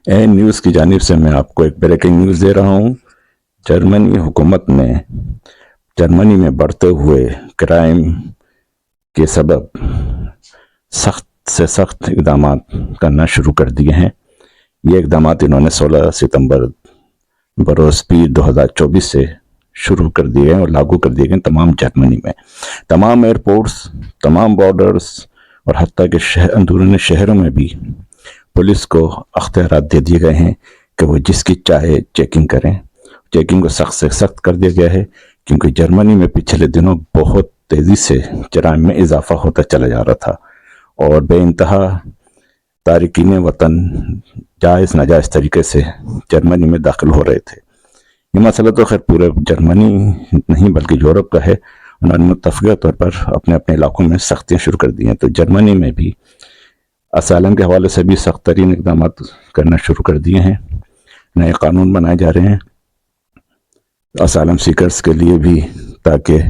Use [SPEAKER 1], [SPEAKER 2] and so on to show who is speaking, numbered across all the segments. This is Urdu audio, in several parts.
[SPEAKER 1] اے نیوز کی جانب سے میں آپ کو ایک بریکنگ نیوز دے رہا ہوں۔ جرمنی حکومت نے جرمنی میں بڑھتے ہوئے کرائم کے سبب سخت سے سخت اقدامات کرنا شروع کر دیے ہیں۔ یہ اقدامات انہوں نے 16 ستمبر بروز پیر 2024 سے شروع کر دیے ہیں اور لاگو کر دیے گئے تمام جرمنی میں۔ تمام ایئرپورٹس، تمام بارڈرز اور حتیٰ کہ اندرونی شہروں میں بھی پولیس کو اختیارات دے دیے گئے ہیں کہ وہ جس کی چاہے چیکنگ کریں۔ چیکنگ کو سخت سے سخت کر دیا گیا ہے کیونکہ جرمنی میں پچھلے دنوں بہت تیزی سے جرائم میں اضافہ ہوتا چلا جا رہا تھا اور بے انتہا تارکین وطن جائز ناجائز طریقے سے جرمنی میں داخل ہو رہے تھے۔ یہ مسئلہ تو خیر پورے جرمنی نہیں بلکہ یورپ کا ہے۔ انہوں نے متفقہ طور پر اپنے اپنے علاقوں میں سختیاں شروع کر دی ہیں، تو جرمنی میں بھی اسائلم کے حوالے سے بھی سخت ترین اقدامات کرنا شروع کر دیے ہیں۔ نئے قانون بنائے جا رہے ہیں اسائلم سیکرز کے لیے بھی تاکہ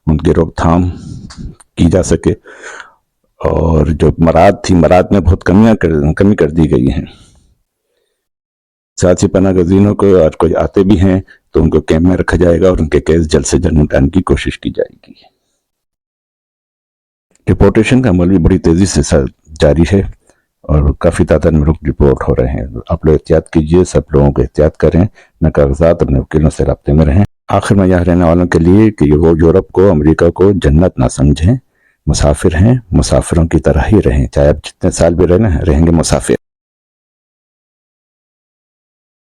[SPEAKER 1] ان کی روک تھام کی جا سکے، اور جو مراد میں بہت کمی کر دی گئی ہیں۔ سیاسی پناہ گزینوں کو اور کوئی آتے بھی ہیں تو ان کو کیمپ میں رکھا جائے گا اور ان کے کیس جلد سے جلد نمٹانے کی کوشش کی جائے گی۔ ڈپورٹیشن کا عمل بھی بڑی تیزی سے جاری ہے اور کافی تعداد میں لوگ ڈپورٹ ہو رہے ہیں۔ آپ لوگ احتیاط کیجئے، سب لوگوں کو احتیاط کریں، اپنے کاغذات اپنے وکیلوں سے رابطے میں رہیں۔ آخر میں یہاں رہنے والوں کے لیے کہ وہ یورپ کو، امریکہ کو جنت نہ سمجھیں، مسافر ہیں، مسافروں کی طرح ہی رہیں، چاہے آپ جتنے سال بھی رہیں گے مسافر۔